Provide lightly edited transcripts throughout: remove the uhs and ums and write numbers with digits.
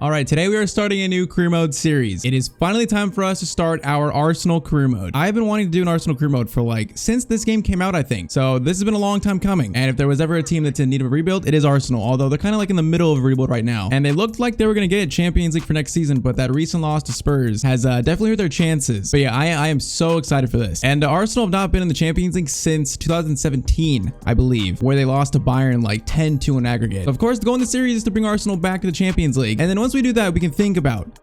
All right, today we are starting a new career mode series. It is finally time for us to start our Arsenal career mode. I've been wanting to do an Arsenal career mode for since this game came out, I think. So this has been a long time coming. And if there was ever a team that's in need of a rebuild, it is Arsenal. Although they're kind of in the middle of a rebuild right now. And they looked like they were going to get Champions League for next season, but that recent loss to Spurs has definitely hurt their chances. But yeah, I am so excited for this. And Arsenal have not been in the Champions League since 2017, I believe, where they lost to Bayern 10-2 in aggregate. So of course, the goal in the series is to bring Arsenal back to the Champions League. And then once we do that, we can think about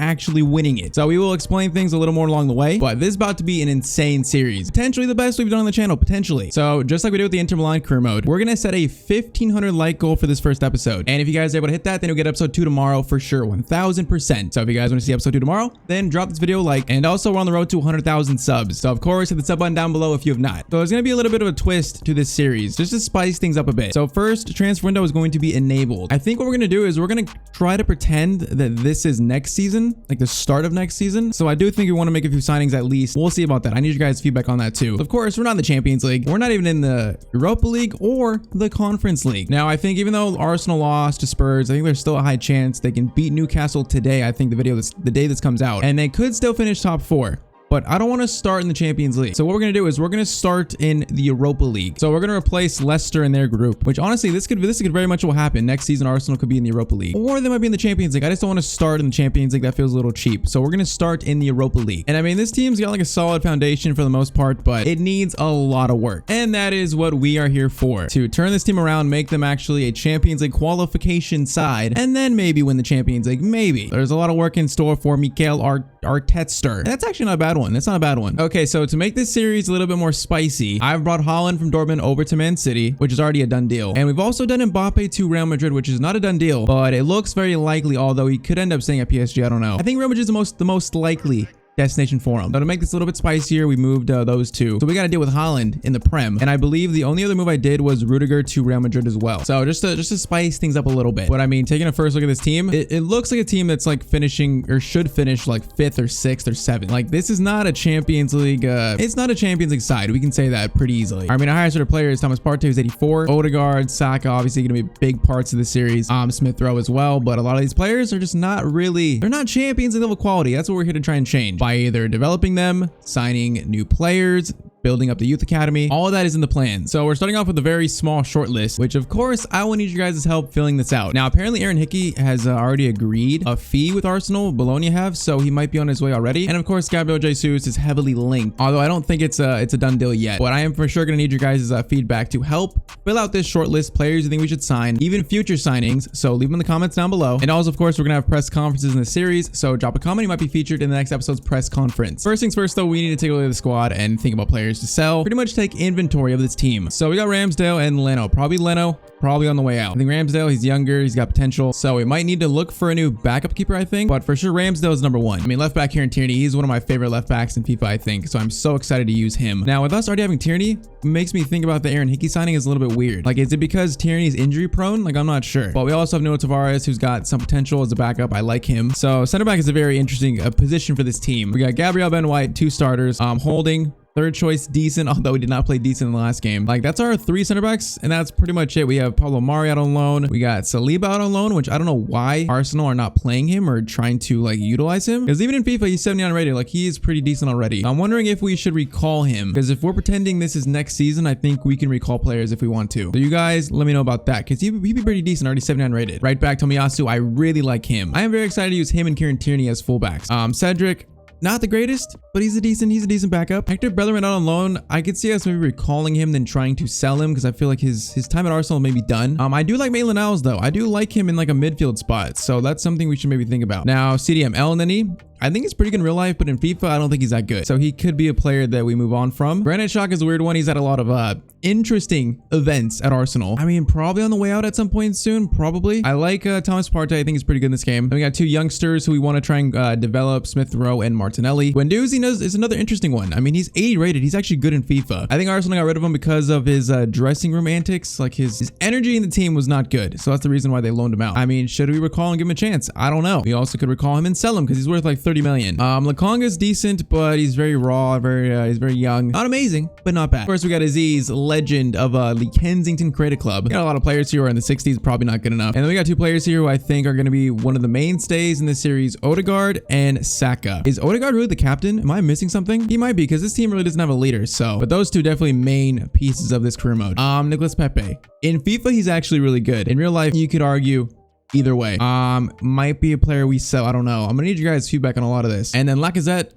actually winning it. So we will explain things a little more along the way, but this is about to be an insane series. Potentially the best we've done on the channel, potentially. So just like we did with the Inter Milan career mode, we're going to set a 1,500 like goal for this first episode. And if you guys are able to hit that, then you'll get episode 2 tomorrow for sure, 1,000%. So if you guys want to see episode 2 tomorrow, then drop this video a like. And also we're on the road to 100,000 subs. So of course, hit the sub button down below if you have not. So there's going to be a little bit of a twist to this series, just to spice things up a bit. So first, transfer window is going to be enabled. I think what we're going to do is we're going to try to pretend that this is next season, the start of next season. So I do think we want to make a few signings at least. We'll see about that. I need your guys' feedback on that too. Of course, we're not in the Champions League. We're not even in the Europa League or the Conference League. Now, I think even though Arsenal lost to Spurs, I think there's still a high chance they can beat Newcastle today. I think the day this comes out, and they could still finish top 4. But I don't want to start in the Champions League. So what we're going to do is we're going to start in the Europa League. So we're going to replace Leicester in their group, which honestly, this could very much will happen. Next season, Arsenal could be in the Europa League, or they might be in the Champions League. I just don't want to start in the Champions League. That feels a little cheap. So we're going to start in the Europa League. And I mean, this team's got a solid foundation for the most part, but it needs a lot of work. And that is what we are here for, to turn this team around, make them actually a Champions League qualification side, and then maybe win the Champions League. Maybe. There's a lot of work in store for Mikel Tyztir. That's actually not a bad one. That's not a bad one. Okay, so to make this series a little bit more spicy, I've brought Haaland from Dortmund over to Man City, which is already a done deal. And we've also done Mbappe to Real Madrid, which is not a done deal, but it looks very likely, although he could end up staying at PSG. I don't know. I think Real Madrid is the most likely destination for him. So to make this a little bit spicier, we moved those two. So we got to deal with Haaland in the Prem. And I believe the only other move I did was Rudiger to Real Madrid as well. So just to spice things up a little bit. But I mean, taking a first look at this team, it looks like a team that's finishing, or should finish 5th or 6th or 7th. This is not a Champions League, it's not a Champions League side. We can say that pretty easily. I mean, our highest rated player is Thomas Partey, who's 84. Odegaard, Saka, obviously going to be big parts of the series. Smith Rowe as well. But a lot of these players are just not really, they're not Champions League level quality. That's what we're here to try and change by either developing them, signing new players, building up the youth academy. All of that is in the plan. So we're starting off with a very small short list, which of course I will need you guys' help filling this out. Now, apparently Aaron Hickey has already agreed a fee with Arsenal. Bologna have, so he might be on his way already. And of course, Gabriel Jesus is heavily linked, although I don't think it's a done deal yet. But I am for sure going to need your guys' feedback to help fill out this short list, players you think we should sign, even future signings. So leave them in the comments down below. And also, of course, we're going to have press conferences in the series. So drop a comment. You might be featured in the next episode's press conference. First things first, though, we need to take a look at the squad and think about players to sell. Pretty much take inventory of this team. So we got Ramsdale and Leno. Probably Leno, probably on the way out. I think Ramsdale, he's younger, he's got potential. So we might need to look for a new backup keeper, I think. But for sure, Ramsdale is number 1. I mean, left back here in Tierney, he's one of my favorite left backs in FIFA, I think. So I'm so excited to use him. Now, with us already having Tierney, it makes me think about the Aaron Hickey signing is a little bit weird. Is it because Tierney's injury prone? I'm not sure. But we also have Nuno Tavares, who's got some potential as a backup. I like him. So center back is a very interesting position for this team. We got Gabriel Ben White, 2 starters. Holding, third choice, decent, although he did not play decent in the last game. That's our 3 center backs, and that's pretty much it. We have Pablo Mari out on loan. We got Saliba out on loan, which I don't know why Arsenal are not playing him or trying to utilize him, because even in FIFA, he's 79 rated. He is pretty decent already. I'm wondering if we should recall him, because if we're pretending this is next season, I think we can recall players if we want to. So you guys, let me know about that, because he'd be pretty decent, already 79 rated. Right back, Tomiyasu, I really like him. I am very excited to use him and Kieran Tierney as fullbacks. Cedric, not the greatest, but he's a decent backup. Hector Bellerin out on loan. I could see us maybe recalling him than trying to sell him, because I feel like his time at Arsenal may be done. I do like Maitland-Niles though. I do like him in a midfield spot, so that's something we should maybe think about. Now, CDM Elneny, I think he's pretty good in real life, but in FIFA, I don't think he's that good. So he could be a player that we move on from. Granit Xhaka is a weird one. He's had a lot of interesting events at Arsenal. I mean, probably on the way out at some point soon, probably. I like Thomas Partey. I think he's pretty good in this game. Then we got 2 youngsters who we want to try and develop, Smith Rowe and Martinelli. Guendouzi is another interesting one. I mean, he's 80 rated. He's actually good in FIFA. I think Arsenal got rid of him because of his dressing room antics. His energy in the team was not good. So that's the reason why they loaned him out. I mean, should we recall and give him a chance? I don't know. We also could recall him and sell him, because he's worth 30 30 million. Lakonga's decent, but he's very raw, he's very young. Not amazing, but not bad. Of course, we got Aziz, legend of the Kensington Creative Club. We got a lot of players here who are in the 60s, probably not good enough. And then we got two players here who I think are going to be one of the mainstays in this series, Odegaard and Saka. Is Odegaard really the captain? Am I missing something? He might be, because this team really doesn't have a leader. So, but those two definitely main pieces of this career mode. Nicolas Pepe. In FIFA, he's actually really good. In real life, you could argue either way. Might be a player we sell. I don't know. I'm gonna need your guys' feedback on a lot of this. And then Lacazette,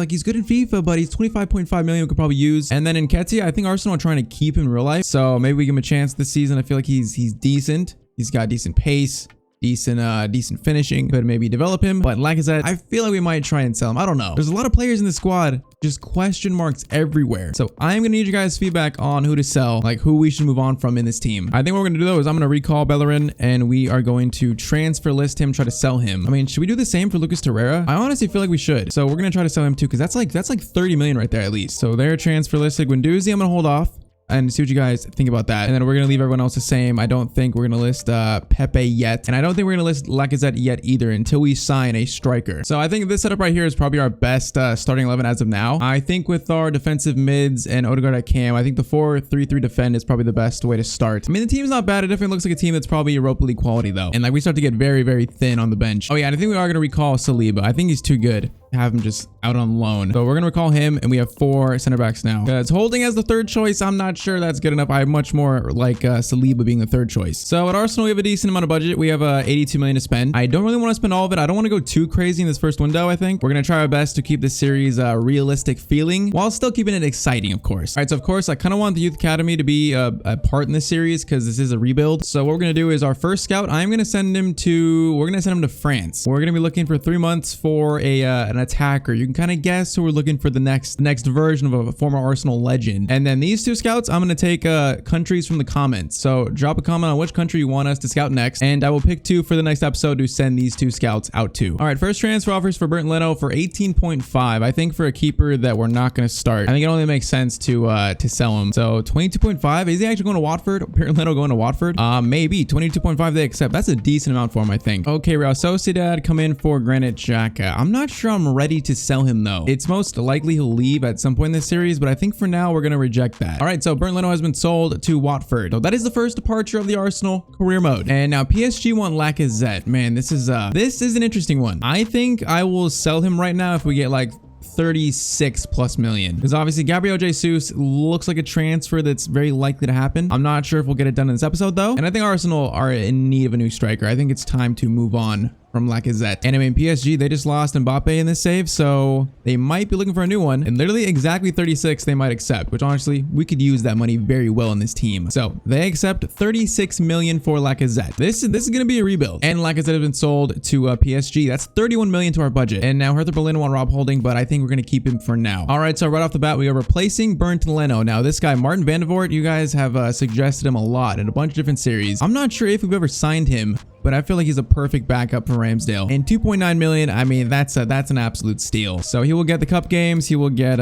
he's good in FIFA, but he's 25.5 million we could probably use. And then in Nketiah, I think Arsenal are trying to keep him in real life. So maybe we give him a chance this season. I feel like he's decent. He's got decent pace. Decent finishing. Could maybe develop him. But Lacazette, I feel like we might try and sell him. I don't know. There's a lot of players in the squad, just question marks everywhere. So I'm gonna need you guys' feedback on who to sell, like who we should move on from in this team. I think what we're gonna do though is I'm gonna recall Bellerin and we are going to transfer list him, try to sell him. I mean, should we do the same for Lucas Torreira? I honestly feel like we should. So we're gonna try to sell him too, because that's like 30 million right there at least. So they're transfer listed. Guendouzi, I'm gonna hold off and see what you guys think about that. And then we're gonna leave everyone else the same. I don't think we're gonna list Pepe yet, and I don't think we're gonna list Lacazette yet either until we sign a striker. So I think this setup right here is probably our best starting 11 as of now. I think with our defensive mids and Odegaard at cam, I think the 4-3-3 defend is probably the best way to start. I mean, the team's not bad. It definitely looks like a team that's probably Europa League quality though, and like we start to get very, very thin on the bench. Oh yeah, and I think we are gonna recall Saliba. I think he's too good to have him just out on loan. So we're gonna recall him, and we have 4 center backs now. Because Holding as the third choice, I'm not sure that's good enough. I have much more like Saliba being the third choice. So at Arsenal, we have a decent amount of budget. We have 82 million to spend. I don't really want to spend all of it. I don't want to go too crazy in this first window. I think we're gonna try our best to keep this series realistic feeling while still keeping it exciting, of course. All right, so of course I kind of want the youth academy to be a part in this series because this is a rebuild. So what we're gonna do is our first scout, we're gonna send him to France. We're gonna be looking for 3 months for an attacker. You can kind of guess who we're looking for, the next version of a former Arsenal legend. And then these 2 scouts, I'm gonna take countries from the comments. So drop a comment on which country you want us to scout next, and I will pick 2 for the next episode to send these 2 scouts out to. All right, first transfer offers for Bernd Leno for 18.5. I think for a keeper that we're not gonna start, I think it only makes sense to sell him. So 22.5. Is he actually going to Watford? Bernd Leno going to Watford? Maybe 22.5 they accept. That's a decent amount for him, I think. Okay, Real Sociedad come in for Granit Xhaka. I'm not sure I'm ready to sell him though. It's most likely he'll leave at some point in this series, but I think for now we're gonna reject that. All right, so Bernd Leno has been sold to Watford. So that is the first departure of the Arsenal career mode. And now PSG want Lacazette. Man, this is an interesting one. I think I will sell him right now if we get like 36+ million, because obviously Gabriel Jesus looks like a transfer that's very likely to happen. I'm not sure if we'll get it done in this episode though, and I think Arsenal are in need of a new striker. I think it's time to move on from Lacazette. And I mean, PSG, they just lost Mbappe in this save, so they might be looking for a new one. And literally exactly 36 they might accept, which honestly, we could use that money very well in this team. So they accept 36 million for Lacazette. This is going to be a rebuild. And Lacazette has been sold to PSG. That's 31 million to our budget. And now Hertha Berlin want Rob Holding, but I think we're going to keep him for now. All right, so right off the bat, we are replacing Bernd Leno. Now this guy, Martin van der Voort, you guys have suggested him a lot in a bunch of different series. I'm not sure if we've ever signed him, but I feel like he's a perfect backup for Ramsdale. And 2.9 million, I mean, that's an absolute steal. So he will get the cup games. He will get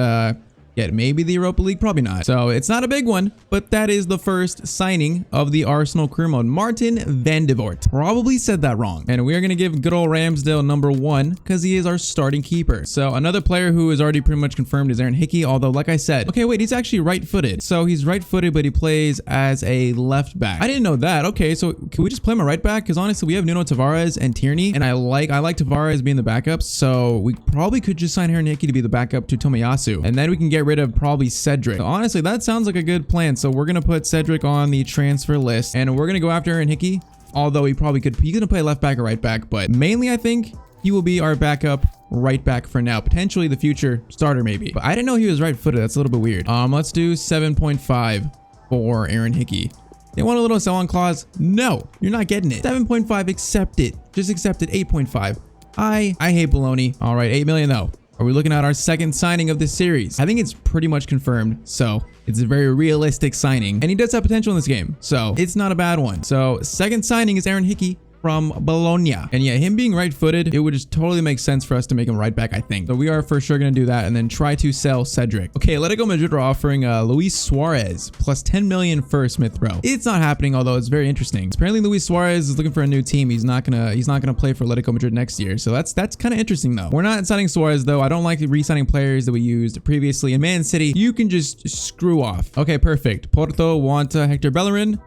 maybe the Europa League, probably not. So it's not a big one, but that is the first signing of the Arsenal career mode. Martin van der Voort. Probably said that wrong. And we are going to give good old Ramsdale number 1 because he is our starting keeper. So another player who is already pretty much confirmed is Aaron Hickey, although like I said, okay, wait, he's actually right-footed. So he's right-footed, but he plays as a left back. I didn't know that. Okay, so can we just play him a right back? Because honestly, we have Nuno Tavares and Tierney, and I like Tavares being the backup. So we probably could just sign Aaron Hickey to be the backup to Tomiyasu, and then we can get rid of probably Cedric. So honestly, that sounds like a good plan. So we're gonna put Cedric on the transfer list, and we're gonna go after Aaron Hickey. Although he's gonna play left back or right back, but mainly I think he will be our backup right back for now. Potentially the future starter maybe. But I didn't know he was right-footed. That's a little bit weird. Let's do 7.5 for Aaron Hickey. They want a little sell-on clause? No, you're not getting it. 7.5, accept it. Just accept it. 8.5. I hate baloney. All right, 8 million though. Are we looking at our second signing of this series? I think it's pretty much confirmed. So it's a very realistic signing, and he does have potential in this game. So it's not a bad one. So second signing is Aaron Hickey. from Bologna. And yeah, him being right-footed, it would just totally make sense for us to make him right back, I think. So we are for sure going to do that and then try to sell Cedric. Okay, Atletico Madrid are offering Luis Suarez plus 10 million for Smith Rowe. It's not happening, although it's very interesting. Apparently Luis Suarez is looking for a new team. He's not gonna play for Atletico Madrid next year. So that's kind of interesting though. We're not signing Suarez though. I don't like re-signing players that we used previously in Man City. You can just screw off. Okay, perfect. Porto want Hector Bellerin.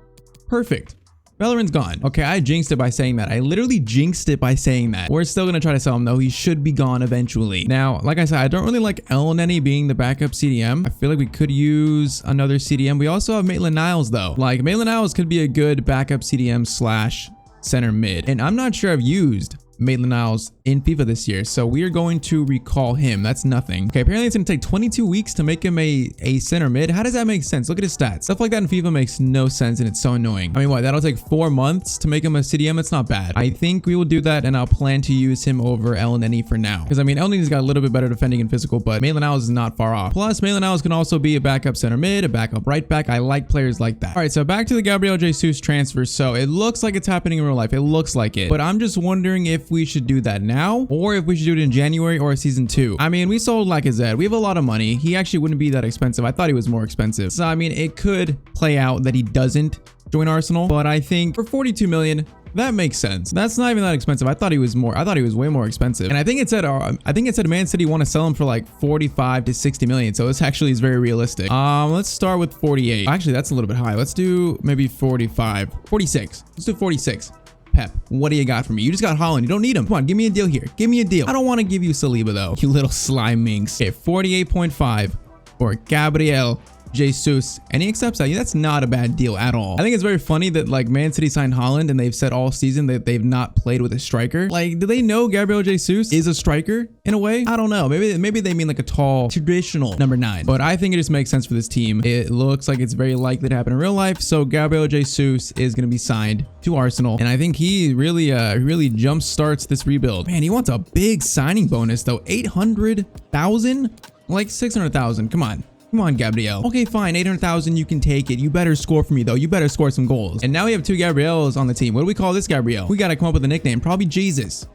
Perfect. Bellerin's gone. Okay, I jinxed it by saying that. I literally jinxed it by saying that. We're still going to try to sell him though. He should be gone eventually. Now, like I said, I don't really like El Neni being the backup CDM. I feel like we could use another CDM. We also have Maitland-Niles though. Like Maitland-Niles could be a good backup CDM slash center mid. And I'm not sure I've used Maitland-Niles in FIFA this year, so we are going to recall him. That's nothing. Okay, apparently it's gonna take 22 weeks to make him a center mid. How does that make sense? Look at his stats. Stuff like that in FIFA makes no sense, and it's so annoying. I mean, what, that'll take 4 months to make him a CDM? It's not bad. I think we will do that, and I'll plan to use him over El Neni for now, because I mean, El Neni's got a little bit better defending and physical, but Maitland-Niles is not far off. Plus, Maitland-Niles can also be a backup center mid, a backup right back. I like players like that. All right, so back to the Gabriel Jesus transfer. So it looks like it's happening in real life. It looks like it, but I'm just wondering if we should do that now or if we should do it in January or season 2. I mean, we sold Lacazette. We have a lot of money. He actually wouldn't be that expensive. I thought he was more expensive. So I mean, it could play out that he doesn't join Arsenal, but I think for 42 million, that makes sense. That's not even that expensive. I thought he was way more expensive. And I think it said Man City want to sell him for like 45 to 60 million. So this actually is very realistic. Let's start with 48. Actually, that's a little bit high. Let's do maybe 45, 46. Let's do 46. Pep, what do you got for me? You just got Holland. You don't need him. Come on, give me a deal here. Give me a deal. I don't want to give you Saliba though, you little slime minx. Okay, 48.5 for Gabriel Jesus, and he accepts that. That's not a bad deal at all. I think it's very funny that like Man City signed Holland and they've said all season that they've not played with a striker. Like, do they know Gabriel Jesus is a striker in a way? I don't know. Maybe they mean like a tall traditional number 9, but I think it just makes sense for this team. It looks like it's very likely to happen in real life. So Gabriel Jesus is going to be signed to Arsenal, and I think he really jump starts this rebuild. Man, he wants a big signing bonus though. 800,000, like 600,000. Come on. Come on, Gabriel. Okay, fine. 800,000. You can take it. You better score for me, though. You better score some goals. And now we have 2 Gabriels on the team. What do we call this Gabriel? We got to come up with a nickname. Probably Jesus.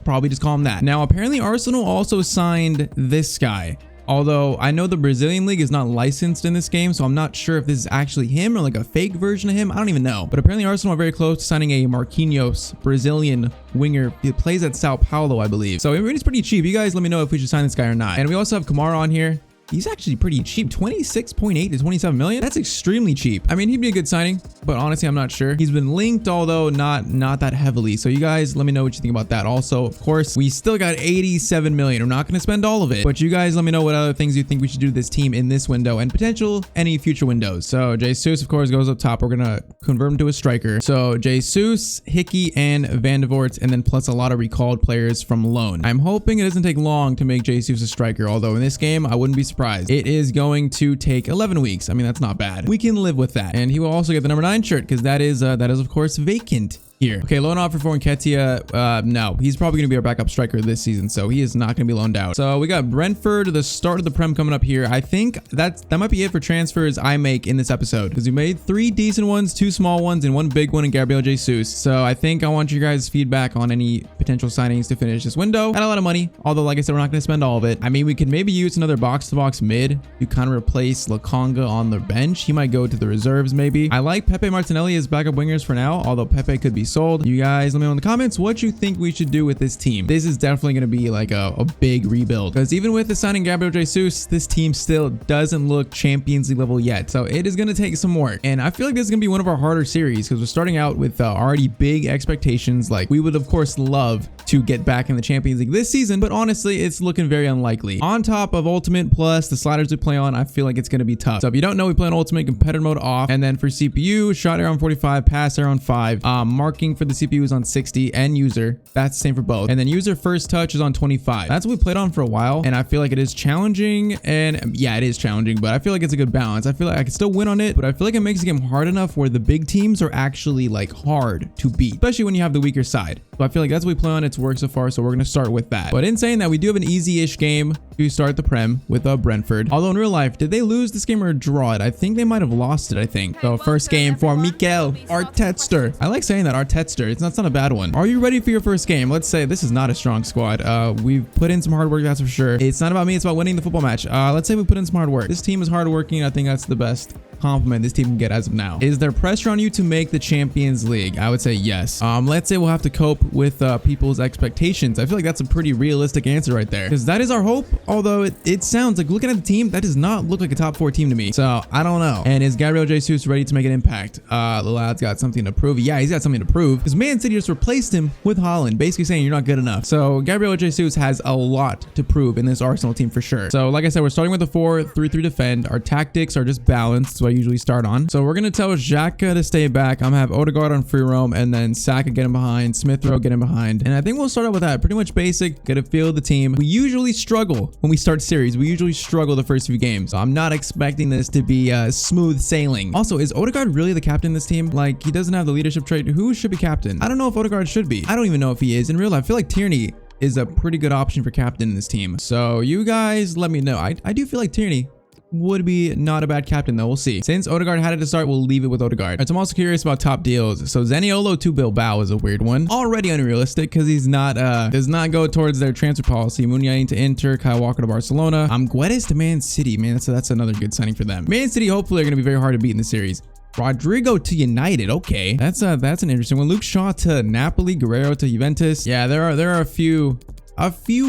Probably just call him that. Now, apparently, Arsenal also signed this guy. Although I know the Brazilian league is not licensed in this game, so I'm not sure if this is actually him or like a fake version of him. I don't even know. But apparently Arsenal are very close to signing a Marquinhos Brazilian winger. He plays at Sao Paulo, I believe. So it's pretty cheap. You guys let me know if we should sign this guy or not. And we also have Kamara on here. He's actually pretty cheap. 26.8 to 27 million. That's extremely cheap. I mean, he'd be a good signing, but honestly, I'm not sure. He's been linked, although not that heavily. So you guys let me know what you think about that. Also, of course, we still got 87 million. We're not going to spend all of it, but you guys let me know what other things you think we should do to this team in this window and potential any future windows. So Jesus, of course, goes up top. We're going to convert him to a striker. So Jesus, Hickey, and Van de Voort, and then plus a lot of recalled players from loan. I'm hoping it doesn't take long to make Jesus a striker, although in this game, I wouldn't be surprised. It is going to take 11 weeks. I mean, that's not bad. We can live with that. And he will also get the number 9 shirt because that is of course vacant here. Okay, loan offer for Nketiah. No, he's probably going to be our backup striker this season, so he is not going to be loaned out. So we got Brentford, the start of the Prem coming up here. I think that might be it for transfers I make in this episode, because we made 3 decent ones, 2 small ones, and 1 big one in Gabriel Jesus. So I think I want your guys' feedback on any potential signings to finish this window. Not a lot of money, although like I said, we're not going to spend all of it. I mean, we could maybe use another box-to-box mid to kind of replace Lokonga on the bench. He might go to the reserves maybe. I like Pepe Martinelli as backup wingers for now, although Pepe could be sold. You guys let me know in the comments what you think we should do with this team. This is definitely going to be like a big rebuild, because even with the signing Gabriel Jesus, this team still doesn't look Champions League level yet. So it is going to take some work, and I feel like this is going to be one of our harder series because we're starting out with already big expectations. Like, we would of course love to get back in the Champions League this season, but honestly, it's looking very unlikely. On top of Ultimate plus the sliders we play on, I feel like it's going to be tough. So if you don't know, we play on Ultimate competitor mode off, and then for CPU, shot arrow on 45, pass arrow on 5, marking for the CPU is on 60, and user, that's the same for both. And then user first touch is on 25. That's what we played on for a while, and I feel like it is challenging, and yeah, it is challenging, but I feel like it's a good balance. I feel like I can still win on it, but I feel like it makes the game hard enough where the big teams are actually like hard to beat, especially when you have the weaker side. So I feel like that's what we play on. It's worked so far, so we're going to start with that. But in saying that, we do have an easy-ish game to start the Prem with Brentford. Although in real life, did they lose this game or draw it? I think they might have lost it, I think. So first game for Mikel Artetster. I like saying that, Artetster. Tyztir. It's not a bad one. Are you ready for your first game? Let's say this is not a strong squad. We've put in some hard work, that's for sure. It's not about me, it's about winning the football match. Let's say we put in some hard work. This team is hardworking. I think that's the best compliment this team can get as of now. Is there pressure on you to make the Champions League? I would say yes. Let's say we'll have to cope with people's expectations. I feel like that's a pretty realistic answer right there, because that is our hope. Although it sounds like, looking at the team, that does not look like a top 4 team to me. So I don't know. And is Gabriel Jesus ready to make an impact? The lad's got something to prove. Yeah, he's got something to prove, because Man City just replaced him with Haaland, basically saying you're not good enough. So Gabriel Jesus has a lot to prove in this Arsenal team for sure. So like I said, we're starting with a 4-3-3 defend. Our tactics are just balanced, so I usually start on. So we're gonna tell Xhaka to stay back. I'm gonna have Odegaard on free roam, and then Saka get him behind, Smith Rowe get him behind. And I think we'll start out with that. Pretty much basic, get a feel of the team. We usually struggle when we start series. We usually struggle the first few games. So I'm not expecting this to be smooth sailing. Also, is Odegaard really the captain of this team? Like, he doesn't have the leadership trait. Who should be captain? I don't know if Odegaard should be. I don't even know if he is in real life. I feel like Tierney is a pretty good option for captain in this team. So you guys let me know. I do feel like Tierney would be not a bad captain, though. We'll see. Since Odegaard had it to start, we'll leave it with Odegaard. Right, so I'm also curious about top deals. So Zaniolo to Bilbao is a weird one. Already unrealistic, because he's not does not go towards their transfer policy. Muniain to Inter, Kyle Walker to Barcelona. Guedes to Man City. Man, that's another good signing for them. Man City hopefully are going to be very hard to beat in the series. Rodrigo to United. Okay, that's an interesting one. Luke Shaw to Napoli. Guerrero to Juventus. Yeah, there are a few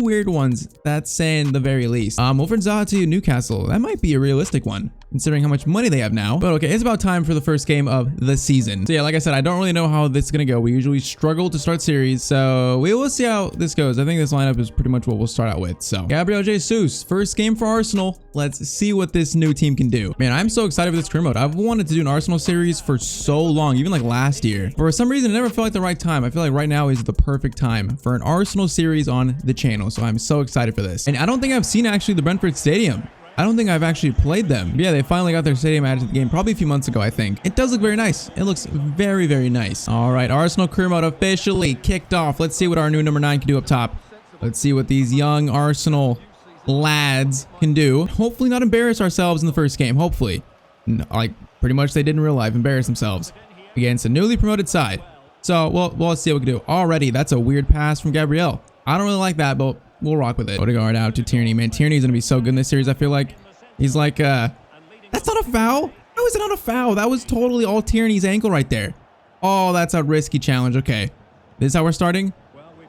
weird ones, that's saying the very least. Wilfried Zaha to Newcastle. That might be a realistic one, considering how much money they have now. But okay, it's about time for the first game of the season. So yeah, like I said, I don't really know how this is gonna go. We usually struggle to start series, so we will see how this goes. I think this lineup is pretty much what we'll start out with. So Gabriel Jesus, first game for Arsenal. Let's see what this new team can do. Man, I'm so excited for this career mode. I've wanted to do an Arsenal series for so long, even like last year. For some reason, it never felt like the right time. I feel like right now is the perfect time for an Arsenal series on the channel. So I'm so excited for this. And I don't think I've seen actually the Brentford Stadium. I don't think I've actually played them. But yeah, they finally got their stadium added to the game probably a few months ago, I think. It does look very nice. It looks very, very nice. All right, Arsenal career mode officially kicked off. Let's see what our new number 9 can do up top. Let's see what these young Arsenal lads can do. Hopefully not embarrass ourselves in the first game. Hopefully. Like, pretty much they did in real life, embarrass themselves against a newly promoted side. So, well, let's see what we can do. Already, that's a weird pass from Gabriel. I don't really like that, but we'll rock with it. Odegaard out to Tierney. Man, Tierney's going to be so good in this series. I feel like he's like, that's not a foul. How is it not a foul? That was totally all Tierney's ankle right there. Oh, that's a risky challenge. Okay. This is how we're starting.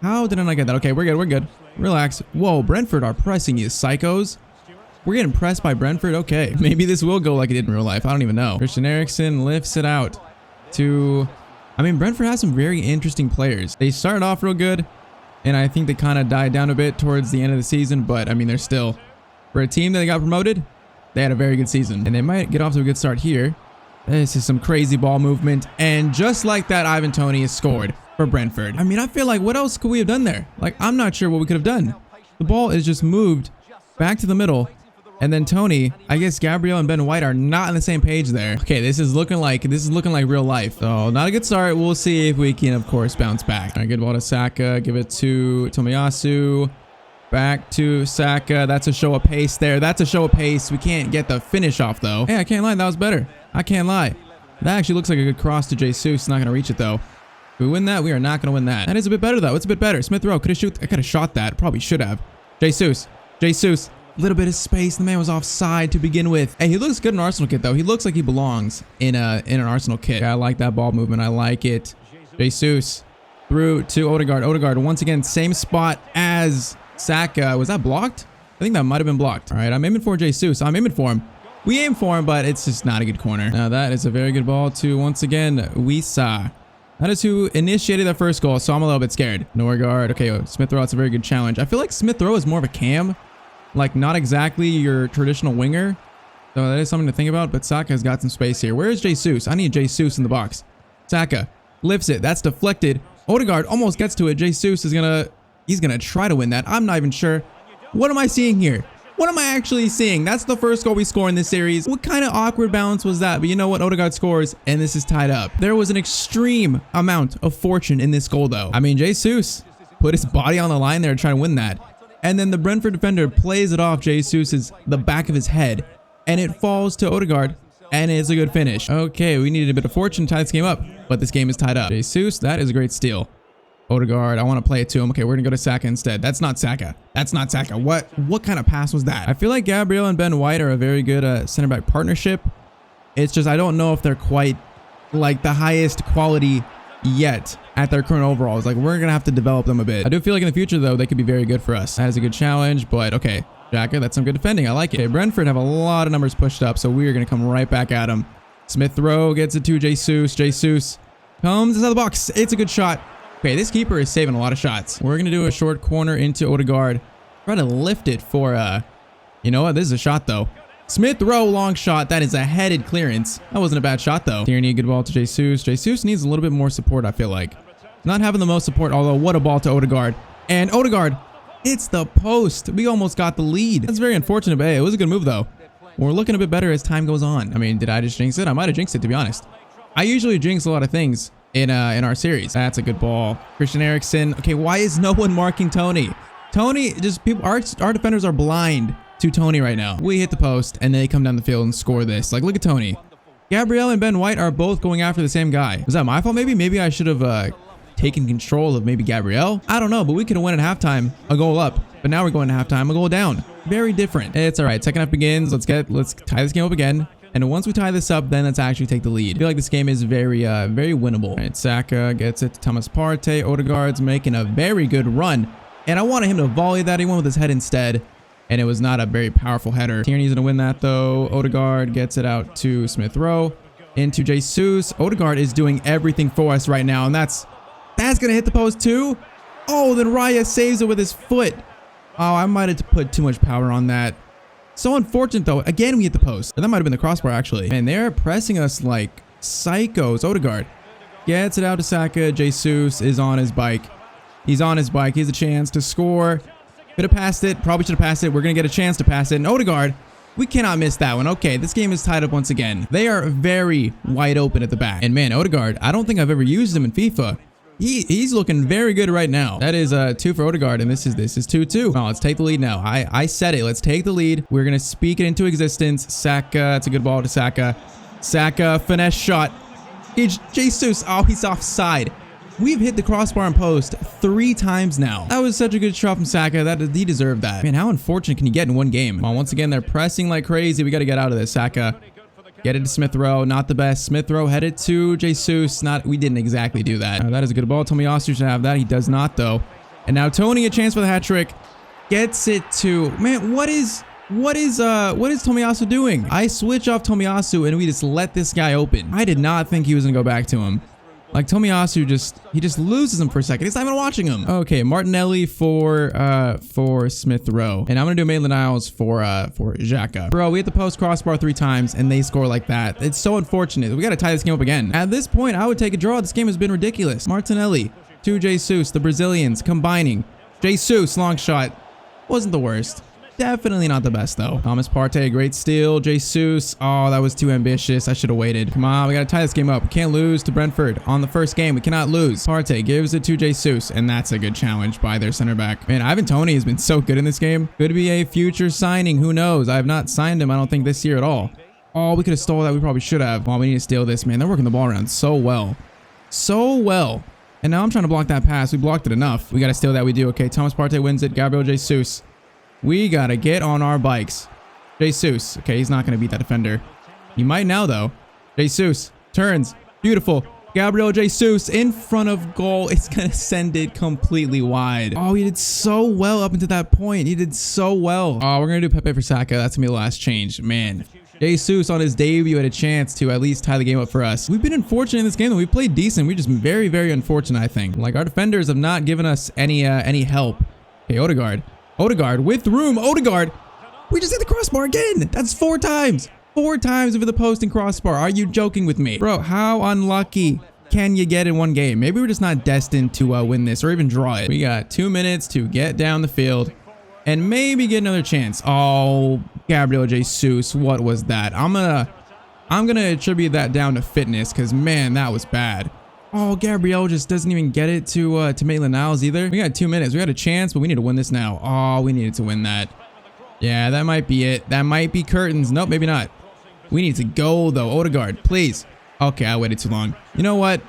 How did I not get that? Okay, we're good. We're good. Relax. Whoa, Brentford are pressing you psychos. We're getting pressed by Brentford. Okay. Maybe this will go like it did in real life. I don't even know. Christian Eriksen lifts it out to... I mean, Brentford has some very interesting players. They started off real good, and I think they kind of died down a bit towards the end of the season. But, I mean, they're still... For a team that got promoted, they had a very good season. And they might get off to a good start here. This is some crazy ball movement. And just like that, Ivan Toney has scored for Brentford. I mean, I feel like, what else could we have done there? Like, I'm not sure what we could have done. The ball is just moved back to the middle. And then Toney, I guess Gabriel and Ben White are not on the same page there. Okay, this is looking like real life. So not a good start. We'll see if we can, of course, bounce back. All right, good ball to Saka. Give it to Tomiyasu. Back to Saka. That's a show of pace there. That's a show of pace. We can't get the finish off, though. Hey, I can't lie. That was better. I can't lie. That actually looks like a good cross to Jesus. Not going to reach it, though. If we win that, we are not going to win that. That is a bit better, though. It's a bit better. Smith Rowe could have shoot. I could have shot that. Probably should have. Jesus. Little bit of space. The man was offside to begin with. Hey, he looks good in an Arsenal kit, though. He looks like he belongs in an Arsenal kit. Yeah, I like that ball movement. I like it. Jesus through to Odegaard. Odegaard once again, same spot as Saka. Was that blocked? I think that might have been blocked. All right, I'm aiming for Jesus. I'm aiming for him. We aim for him, but it's just not a good corner. Now that is a very good ball to, once again, Wisa. That is who initiated that first goal, so I'm a little bit scared. Norgard. Okay, Smith Rowe, that's a very good challenge. I feel like Smith Rowe is more of a cam. Like, not exactly your traditional winger. So that is something to think about, but Saka has got some space here. Where is Jesus? I need Jesus in the box. Saka lifts it. That's deflected. Odegaard almost gets to it. Jesus is he's gonna try to win that. I'm not even sure. What am I seeing here? What am I actually seeing? That's the first goal we score in this series. What kind of awkward balance was that? But you know what? Odegaard scores, and this is tied up. There was an extreme amount of fortune in this goal, though. I mean, Jesus put his body on the line there to try to win that. And then the Brentford defender plays it off the back of his head. And it falls to Odegaard. And it's a good finish. Okay, we needed a bit of fortune to tie this game up, but this game is tied up. Jesus, that is a great steal. Odegaard, I want to play it to him. Okay, we're gonna go to Saka instead. That's not Saka. That's not Saka. What kind of pass was that? I feel like Gabriel and Ben White are a very good center back partnership. It's just I don't know if they're quite like the highest quality yet at their current overalls. Like, we're gonna have to develop them a bit. I do feel like in the future though they could be very good for us. That is a good challenge, but okay. Xhaka, that's some good defending. I like it. Okay, Brentford have a lot of numbers pushed up, so we are gonna come right back at them. Smith Rowe gets it to Jesus. Jesus comes inside the box. It's a good shot. Okay, this keeper is saving a lot of shots. We're gonna do a short corner into Odegaard. Try to lift it for you know what? This is a shot though. Smith Rowe long shot. That is a headed clearance. That wasn't a bad shot though. Tierney, good ball to Jesus. Jesus needs a little bit more support, I feel like. Not having the most support, although what a ball to Odegaard. And Odegaard, it's the post. We almost got the lead. That's very unfortunate, but hey, it was a good move though. We're looking a bit better as time goes on. I mean, did I just jinx it? I might have jinxed it, to be honest. I usually jinx a lot of things in our series. That's a good ball. Christian Eriksen. Okay, why is no one marking Tony? Tony, just people, our defenders are blind to Tony right now. We hit the post and they come down the field and score this. Like, look at Tony. Gabriel and Ben White are both going after the same guy. Was that my fault maybe? Maybe I should have taken control of maybe Gabriel. I don't know, but we could have won at halftime a goal up. But now we're going to halftime a goal down. Very different. It's all right. Second half begins. Let's tie this game up again. And once we tie this up, then let's actually take the lead. I feel like this game is very winnable. All right, Saka gets it to Thomas Partey. Odegaard's making a very good run. And I wanted him to volley that. He went with his head instead. And it was not a very powerful header. Tierney's going to win that though. Odegaard gets it out to Smith Rowe. Into Jesus. Odegaard is doing everything for us right now. And that's going to hit the post too. Oh, then Raya saves it with his foot. Oh, I might have put too much power on that. So unfortunate though. Again, we hit the post. That might have been the crossbar actually. And they're pressing us like psychos. Odegaard gets it out to Saka. Jesus is on his bike. He's on his bike. He has a chance to score. Could have passed it. Probably should have passed it. We're going to get a chance to pass it. And Odegaard, we cannot miss that one. Okay, this game is tied up once again. They are very wide open at the back. And man, Odegaard, I don't think I've ever used him in FIFA. He's looking very good right now. That is 2 for Odegaard, and this is 2-2. Oh, let's take the lead now. I said it. Let's take the lead. We're gonna speak it into existence. Saka, it's a good ball to Saka. Saka, finesse shot. Jesus, oh, he's offside. We've hit the crossbar and post 3 times now. That was such a good shot from Saka. He deserved that. Man, how unfortunate can you get in one game? Well, once again, they're pressing like crazy. We got to get out of this. Saka. Get it to Smith Rowe. Not the best. Smith Rowe headed to Jesus. We didn't exactly do that. That is a good ball. Tomiyasu should have that. He does not though. And now Tony, a chance for the hat trick. Gets it to, man, what is Tomiyasu doing? I switch off Tomiyasu and we just let this guy open. I did not think he was gonna go back to him. Like Tomiyasu just loses him for a second. He's not even watching him. Okay, Martinelli for Smith Rowe. And I'm gonna do Maitland-Niles for Xhaka. Bro, we hit the post crossbar 3 times and they score like that. It's so unfortunate. We gotta tie this game up again. At this point, I would take a draw. This game has been ridiculous. Martinelli to Jesus, the Brazilians combining. Jesus, long shot. Wasn't the worst. Definitely not the best though. Thomas Partey, great steal. Jesus. Oh, that was too ambitious. I should have waited. Come on, we gotta tie this game up. We can't lose to Brentford on the first game. We cannot lose. Partey gives it to Jesus, and that's a good challenge by their center back. Man, Ivan Toney has been so good in this game. Could be a future signing. Who knows? I have not signed him, I don't think, this year at all. Oh, we could have stole that. We probably should have. Oh, we need to steal this, man. They're working the ball around so well. So well. And now I'm trying to block that pass. We blocked it enough. We gotta steal that. We do. Okay, Thomas Partey wins it. Gabriel Jesus. We gotta get on our bikes. Jesus. Okay, he's not gonna beat that defender. He might now, though. Jesus turns. Beautiful. Gabriel Jesus in front of goal. It's gonna send it completely wide. Oh, he did so well up until that point. He did so well. Oh, we're gonna do Pepe for Saka. That's gonna be the last change. Man. Jesus on his debut had a chance to at least tie the game up for us. We've been unfortunate in this game, though. We played decent. We've just been very, very unfortunate, I think. Like, our defenders have not given us any help. Okay, Odegaard. Odegaard with room. Odegaard. We just hit the crossbar again. That's 4 times. 4 times over the post and crossbar. Are you joking with me? Bro, how unlucky can you get in one game? Maybe we're just not destined to win this or even draw it. We got 2 minutes to get down the field and maybe get another chance. Oh, Gabriel Jesus. What was that? I'm gonna attribute that down to fitness because, man, that was bad. Oh, Gabriel just doesn't even get it to Maitland-Niles either. We got 2 minutes. We got a chance, but we need to win this now. Oh, we needed to win that. Yeah, that might be it. That might be curtains. Nope, maybe not. We need to go, though. Odegaard, please. Okay, I waited too long. You know what?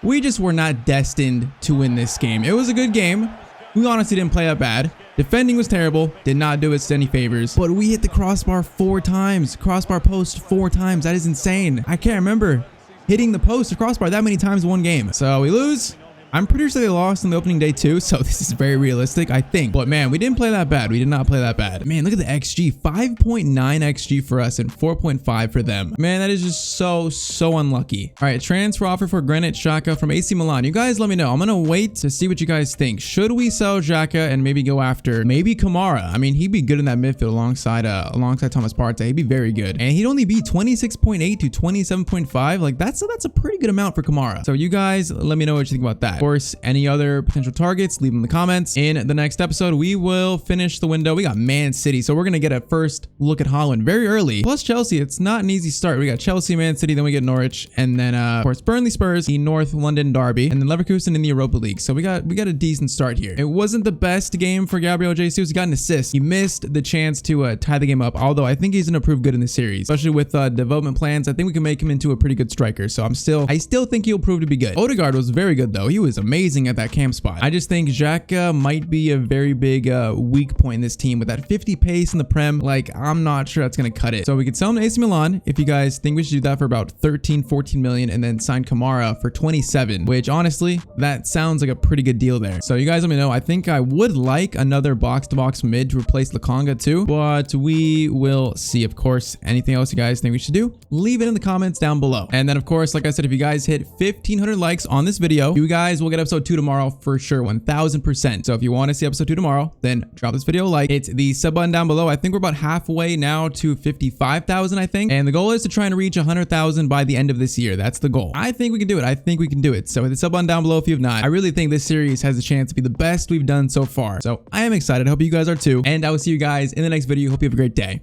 We just were not destined to win this game. It was a good game. We honestly didn't play that bad. Defending was terrible. Did not do us any favors. But we hit the crossbar 4 times. Crossbar post 4 times. That is insane. I can't remember hitting the post or crossbar that many times in one game. So we lose. I'm pretty sure they lost on the opening day too, so this is very realistic, I think. But man, we didn't play that bad. We did not play that bad. Man, look at the XG. 5.9 XG for us and 4.5 for them. Man, that is just so unlucky. All right, transfer offer for Granit Xhaka from AC Milan. You guys let me know. I'm going to wait to see what you guys think. Should we sell Xhaka and maybe go after maybe Kamara? I mean, he'd be good in that midfield alongside Thomas Partey. He'd be very good. And he'd only be 26.8 to 27.5. Like that's a pretty good amount for Kamara. So you guys let me know what you think about that. Of course, any other potential targets, leave them in the comments. In the next episode, we will finish the window. We got Man City, so we're going to get a first look at Holland very early. Plus Chelsea, it's not an easy start. We got Chelsea, Man City, then we get Norwich, and then of course Burnley, Spurs, the North London derby, and then Leverkusen in the Europa League. So we got a decent start here. It wasn't the best game for Gabriel Jesus. He got an assist. He missed the chance to tie the game up, although I think he's going to prove good in the series, especially with development plans. I think we can make him into a pretty good striker. So I still think he'll prove to be good. Odegaard was very good though. He was amazing at that camp spot. I just think Xhaka might be a very big weak point in this team with that 50 pace in the Prem. Like, I'm not sure that's going to cut it. So we could sell him to AC Milan if you guys think we should do that for about 13-14 million and then sign Kamara for 27, which honestly, that sounds like a pretty good deal there. So you guys let me know. I think I would like another box-to-box mid to replace Lakanga too, but we will see. Of course, anything else you guys think we should do, leave it in the comments down below. And then of course, like I said, if you guys hit 1,500 likes on this video, you guys will get episode 2 tomorrow for sure, 1000%. So if you want to see episode 2 tomorrow, then drop this video a like. Hit the sub button down below. I think we're about halfway now to 55,000, I think. And the goal is to try and reach 100,000 by the end of this year. That's the goal. I think we can do it. I think we can do it. So hit the sub button down below if you have not. I really think this series has a chance to be the best we've done so far. So I am excited. I hope you guys are too. And I will see you guys in the next video. Hope you have a great day.